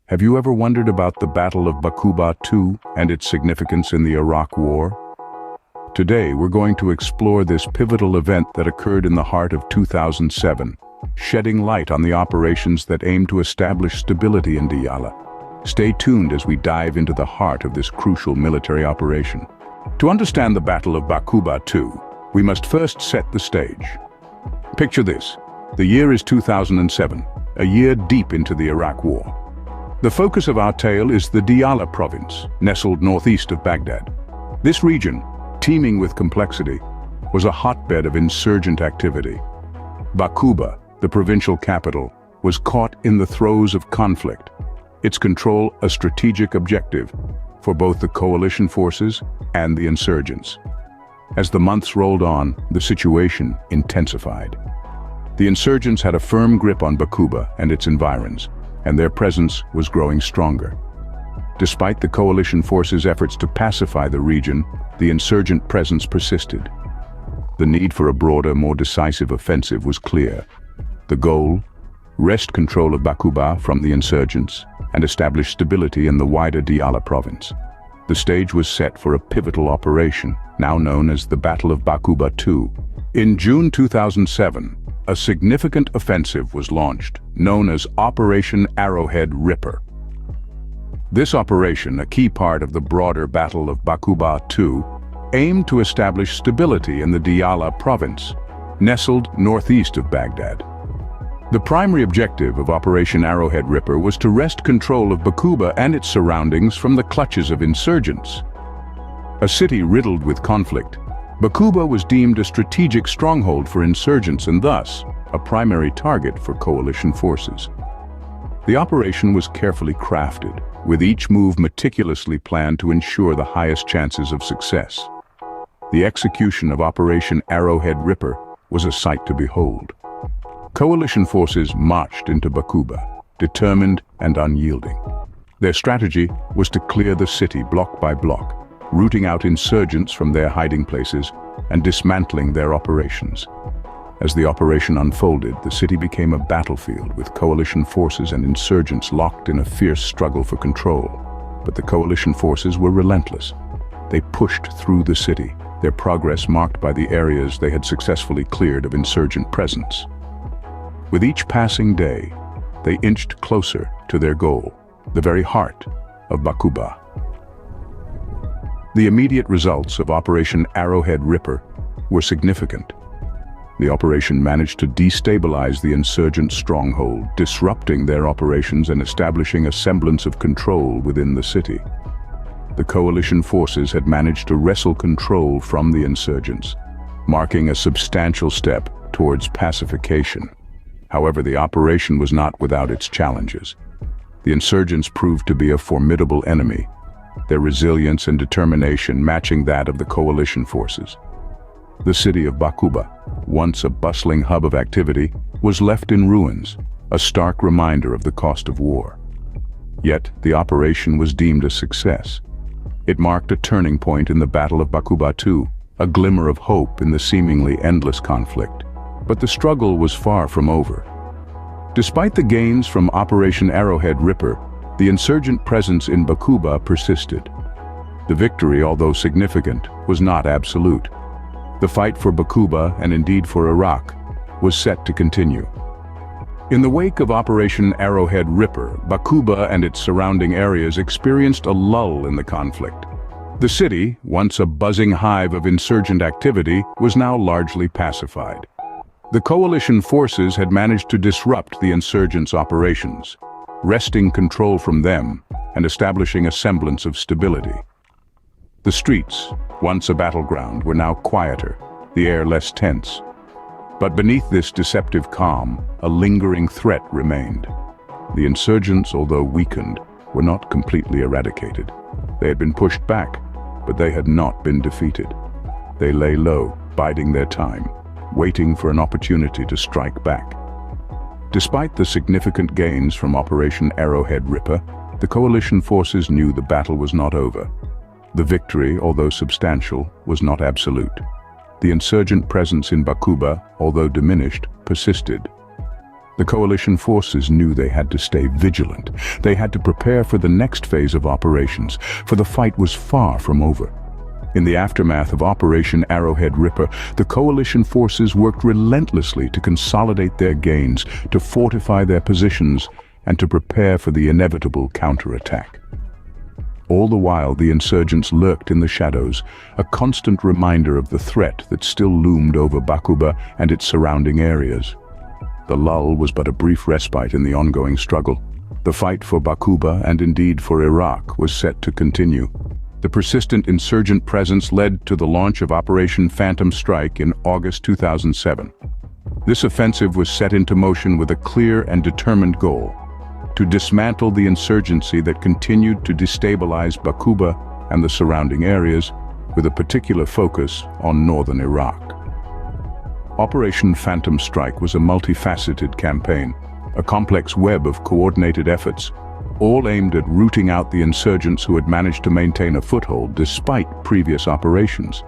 Have you ever wondered about the Battle of Baqubah II and its significance in the Iraq War? Today, we're going to explore this pivotal event that occurred in the heart of 2007, shedding light on the operations that aim to establish stability in Diyala. Stay tuned as we dive into the heart of this crucial military operation. To understand the Battle of Baqubah II, we must first set the stage. Picture this. The year is 2007, a year deep into the Iraq War. The focus of our tale is the Diyala province, nestled northeast of Baghdad. This region, teeming with complexity, was a hotbed of insurgent activity. Baqubah, the provincial capital, was caught in the throes of conflict, its control a strategic objective for both the coalition forces and the insurgents. As the months rolled on, the situation intensified. The insurgents had a firm grip on Baqubah and its environs, and their presence was growing stronger. Despite the coalition forces' efforts to pacify the region, the insurgent presence persisted. The need for a broader, more decisive offensive was clear. The goal? Wrest control of Baqubah from the insurgents and establish stability in the wider Diyala province. The stage was set for a pivotal operation, now known as the Battle of Baqubah II. In June 2007, a significant offensive was launched, known as Operation Arrowhead Ripper. This operation, a key part of the broader Battle of Baqubah II, aimed to establish stability in the Diyala province, nestled northeast of Baghdad. The primary objective of Operation Arrowhead Ripper was to wrest control of Baqubah and its surroundings from the clutches of insurgents. A city riddled with conflict, Baqubah was deemed a strategic stronghold for insurgents and thus a primary target for coalition forces. The operation was carefully crafted, with each move meticulously planned to ensure the highest chances of success. The execution of Operation Arrowhead Ripper was a sight to behold. Coalition forces marched into Baqubah, determined and unyielding. Their strategy was to clear the city block by block, rooting out insurgents from their hiding places and dismantling their operations. As the operation unfolded, the city became a battlefield with coalition forces and insurgents locked in a fierce struggle for control. But the coalition forces were relentless. They pushed through the city, their progress marked by the areas they had successfully cleared of insurgent presence. With each passing day, they inched closer to their goal, the very heart of Baqubah. The immediate results of Operation Arrowhead Ripper were significant. The operation managed to destabilize the insurgent stronghold, disrupting their operations and establishing a semblance of control within the city. The coalition forces had managed to wrestle control from the insurgents, marking a substantial step towards pacification. However, the operation was not without its challenges. The insurgents proved to be a formidable enemy, their resilience and determination matching that of the coalition forces. The city of Baqubah, once a bustling hub of activity, was left in ruins, a stark reminder of the cost of war. Yet, the operation was deemed a success. It marked a turning point in the Battle of Baqubah II, a glimmer of hope in the seemingly endless conflict. But the struggle was far from over. Despite the gains from Operation Arrowhead Ripper, the insurgent presence in Baqubah persisted. The victory, although significant, was not absolute. The fight for Baqubah, and indeed for Iraq, was set to continue. In the wake of Operation Arrowhead Ripper, Baqubah and its surrounding areas experienced a lull in the conflict. The city, once a buzzing hive of insurgent activity, was now largely pacified. The coalition forces had managed to disrupt the insurgents' operations, wresting control from them and establishing a semblance of stability. The streets, once a battleground, were now quieter, the air less tense. But beneath this deceptive calm, a lingering threat remained. The insurgents, although weakened, were not completely eradicated. They had been pushed back, but they had not been defeated. They lay low, biding their time, waiting for an opportunity to strike back. Despite the significant gains from Operation Arrowhead Ripper, the coalition forces knew the battle was not over. The victory, although substantial, was not absolute. The insurgent presence in Baqubah, although diminished, persisted. The coalition forces knew they had to stay vigilant. They had to prepare for the next phase of operations, for the fight was far from over. In the aftermath of Operation Arrowhead Ripper, the coalition forces worked relentlessly to consolidate their gains, to fortify their positions, and to prepare for the inevitable counterattack. All the while, the insurgents lurked in the shadows, a constant reminder of the threat that still loomed over Baqubah and its surrounding areas. The lull was but a brief respite in the ongoing struggle. The fight for Baqubah, and indeed for Iraq, was set to continue. The persistent insurgent presence led to the launch of Operation Phantom Strike in August 2007. This offensive was set into motion with a clear and determined goal: to dismantle the insurgency that continued to destabilize Baqubah and the surrounding areas, with a particular focus on northern Iraq. Operation Phantom Strike was a multifaceted campaign, a complex web of coordinated efforts, all aimed at rooting out the insurgents who had managed to maintain a foothold despite previous operations.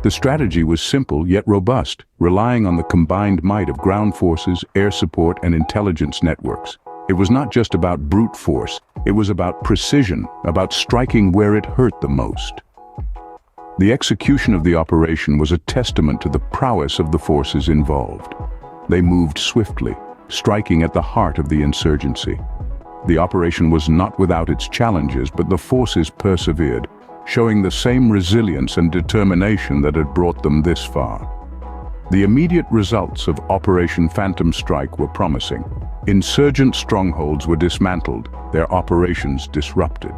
The strategy was simple yet robust, relying on the combined might of ground forces, air support, and intelligence networks. It was not just about brute force, it was about precision, about striking where it hurt the most. The execution of the operation was a testament to the prowess of the forces involved. They moved swiftly, striking at the heart of the insurgency. The operation was not without its challenges, but the forces persevered, showing the same resilience and determination that had brought them this far. The immediate results of Operation Phantom Strike were promising. Insurgent strongholds were dismantled, their operations disrupted.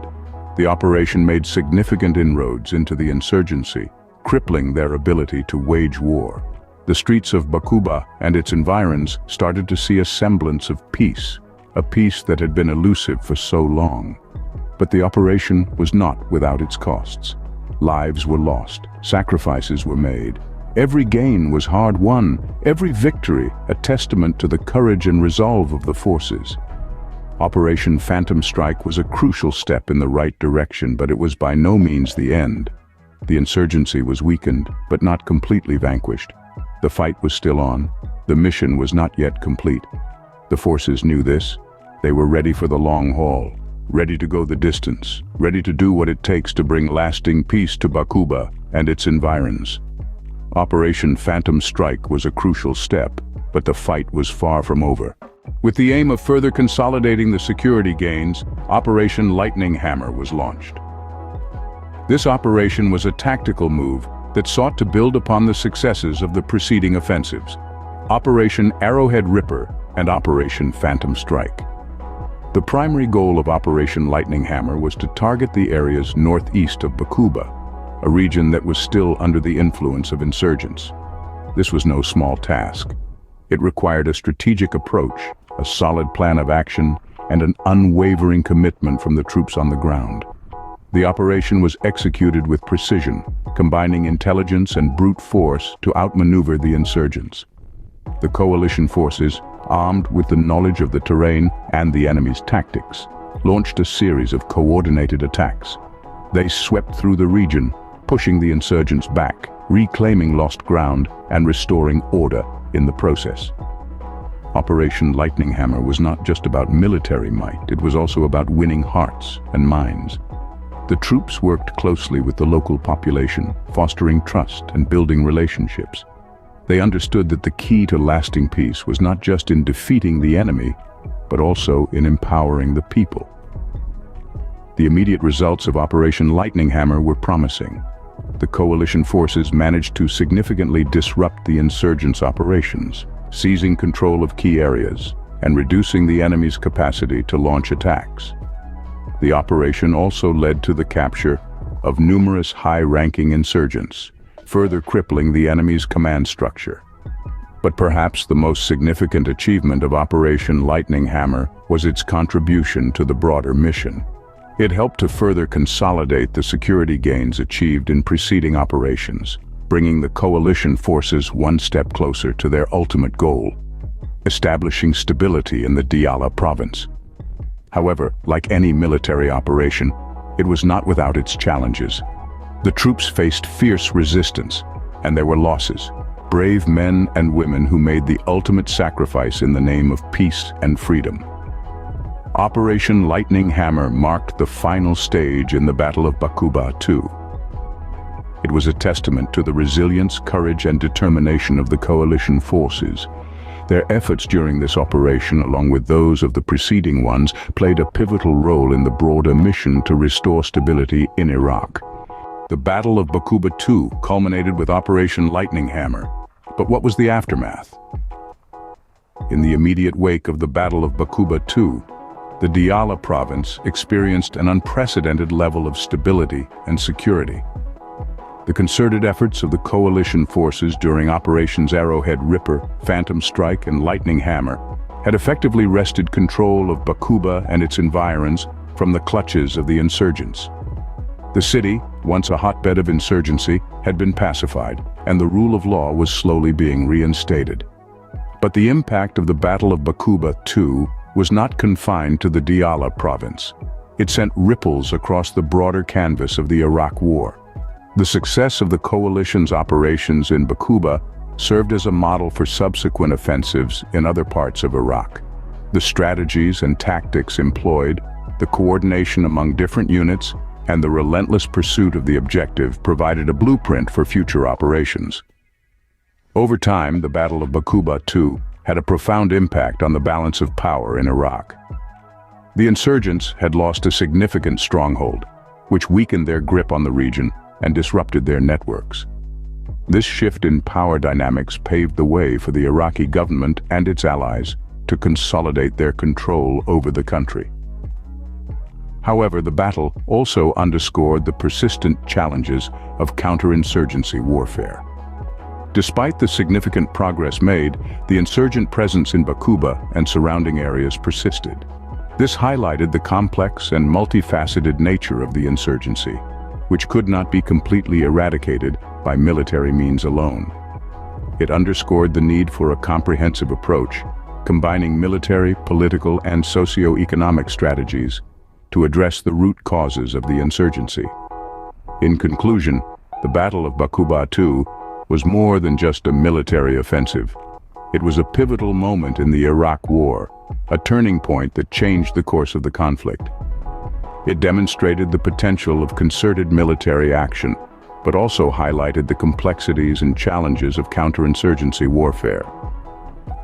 The operation made significant inroads into the insurgency, crippling their ability to wage war. The streets of Baqubah and its environs started to see a semblance of peace, a peace that had been elusive for so long. But the operation was not without its costs. Lives were lost, sacrifices were made. Every gain was hard-won, every victory a testament to the courage and resolve of the forces. Operation Phantom Strike was a crucial step in the right direction, but it was by no means the end. The insurgency was weakened, but not completely vanquished. The fight was still on. The mission was not yet complete. The forces knew this. They were ready for the long haul, ready to go the distance, ready to do what it takes to bring lasting peace to Baqubah and its environs. Operation Phantom Strike was a crucial step, but the fight was far from over. With the aim of further consolidating the security gains, Operation Lightning Hammer was launched. This operation was a tactical move that sought to build upon the successes of the preceding offensives, Operation Arrowhead Ripper and Operation Phantom Strike. The primary goal of Operation Lightning Hammer was to target the areas northeast of Baqubah, a region that was still under the influence of insurgents. This was no small task. It required a strategic approach, a solid plan of action, and an unwavering commitment from the troops on the ground. The operation was executed with precision, combining intelligence and brute force to outmaneuver the insurgents. The coalition forces, armed with the knowledge of the terrain and the enemy's tactics, launched a series of coordinated attacks. They swept through the region, pushing the insurgents back, reclaiming lost ground, and restoring order in the process. Operation Lightning Hammer was not just about military might, it was also about winning hearts and minds. The troops worked closely with the local population, fostering trust and building relationships. They understood that the key to lasting peace was not just in defeating the enemy, but also in empowering the people. The immediate results of Operation Lightning Hammer were promising. The coalition forces managed to significantly disrupt the insurgents' operations, seizing control of key areas and reducing the enemy's capacity to launch attacks. The operation also led to the capture of numerous high-ranking insurgents, further crippling the enemy's command structure. But perhaps the most significant achievement of Operation Lightning Hammer was its contribution to the broader mission. It helped to further consolidate the security gains achieved in preceding operations, bringing the coalition forces one step closer to their ultimate goal, establishing stability in the Diyala province. However, like any military operation, it was not without its challenges. The troops faced fierce resistance, and there were losses. brave men and women who made the ultimate sacrifice in the name of peace and freedom. Operation Lightning Hammer marked the final stage in the Battle of Baqubah II. It was a testament to the resilience, courage, and determination of the coalition forces. Their efforts during this operation, along with those of the preceding ones, played a pivotal role in the broader mission to restore stability in Iraq. The Battle of Baqubah II culminated with Operation Lightning Hammer. But what was the aftermath? In the immediate wake of the Battle of Baqubah II, the Diyala province experienced an unprecedented level of stability and security. The concerted efforts of the coalition forces during Operations Arrowhead Ripper, Phantom Strike, and Lightning Hammer had effectively wrested control of Baqubah and its environs from the clutches of the insurgents. The city, once a hotbed of insurgency, had been pacified, and the rule of law was slowly being reinstated. But the impact of the Battle of Baqubah II was not confined to the Diyala province. It sent ripples across the broader canvas of the Iraq War. The success of the coalition's operations in Baqubah served as a model for subsequent offensives in other parts of Iraq. The strategies and tactics employed, the coordination among different units, and the relentless pursuit of the objective provided a blueprint for future operations. Over time, the Battle of Baqubah II had a profound impact on the balance of power in Iraq. The insurgents had lost a significant stronghold, which weakened their grip on the region and disrupted their networks. This shift in power dynamics paved the way for the Iraqi government and its allies to consolidate their control over the country. However, the battle also underscored the persistent challenges of counterinsurgency warfare. Despite the significant progress made, the insurgent presence in Baqubah and surrounding areas persisted. This highlighted the complex and multifaceted nature of the insurgency, which could not be completely eradicated by military means alone. It underscored the need for a comprehensive approach, combining military, political, and socio-economic strategies to address the root causes of the insurgency. In conclusion, the Battle of Baqubah II was more than just a military offensive. It was a pivotal moment in the Iraq War, a turning point that changed the course of the conflict. It demonstrated the potential of concerted military action, but also highlighted the complexities and challenges of counterinsurgency warfare.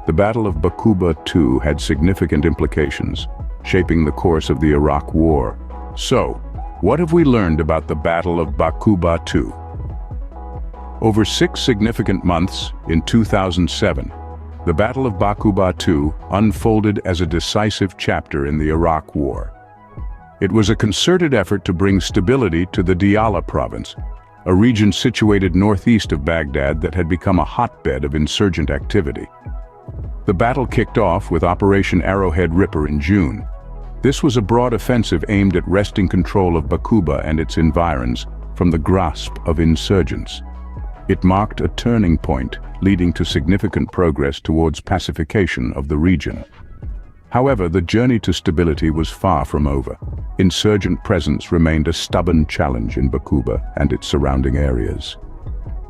The Battle of Baqubah II had significant implications, shaping the course of the Iraq War. So, what have we learned about the Battle of Baqubah II? Over 6 significant months in 2007, the Battle of Baqubah II unfolded as a decisive chapter in the Iraq War. It was a concerted effort to bring stability to the Diyala province, a region situated northeast of Baghdad that had become a hotbed of insurgent activity. The battle kicked off with Operation Arrowhead Ripper in June. This was a broad offensive aimed at wresting control of Baqubah and its environs from the grasp of insurgents. It marked a turning point, leading to significant progress towards pacification of the region. However, the journey to stability was far from over. Insurgent presence remained a stubborn challenge in Baqubah and its surrounding areas.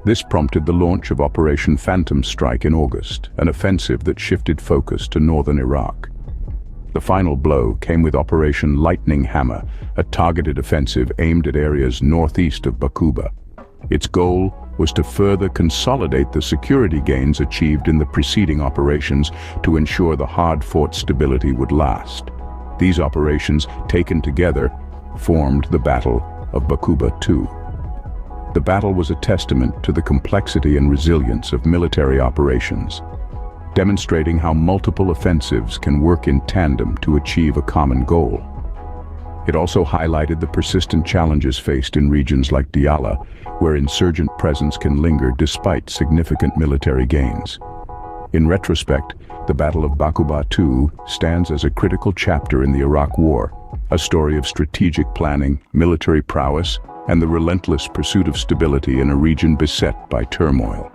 This prompted the launch of Operation Phantom Strike in August, an offensive that shifted focus to northern Iraq. The final blow came with Operation Lightning Hammer, a targeted offensive aimed at areas northeast of Baqubah. Its goal was to further consolidate the security gains achieved in the preceding operations to ensure the hard-fought stability would last. These operations, taken together, formed the Battle of Baqubah II. The battle was a testament to the complexity and resilience of military operations, demonstrating how multiple offensives can work in tandem to achieve a common goal. It also highlighted the persistent challenges faced in regions like Diyala, where insurgent presence can linger despite significant military gains. In retrospect, the Battle of Baqubah II stands as a critical chapter in the Iraq War, a story of strategic planning, military prowess, and the relentless pursuit of stability in a region beset by turmoil.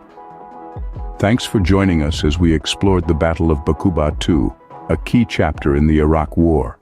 Thanks for joining us as we explored the Battle of Baqubah II, a key chapter in the Iraq War.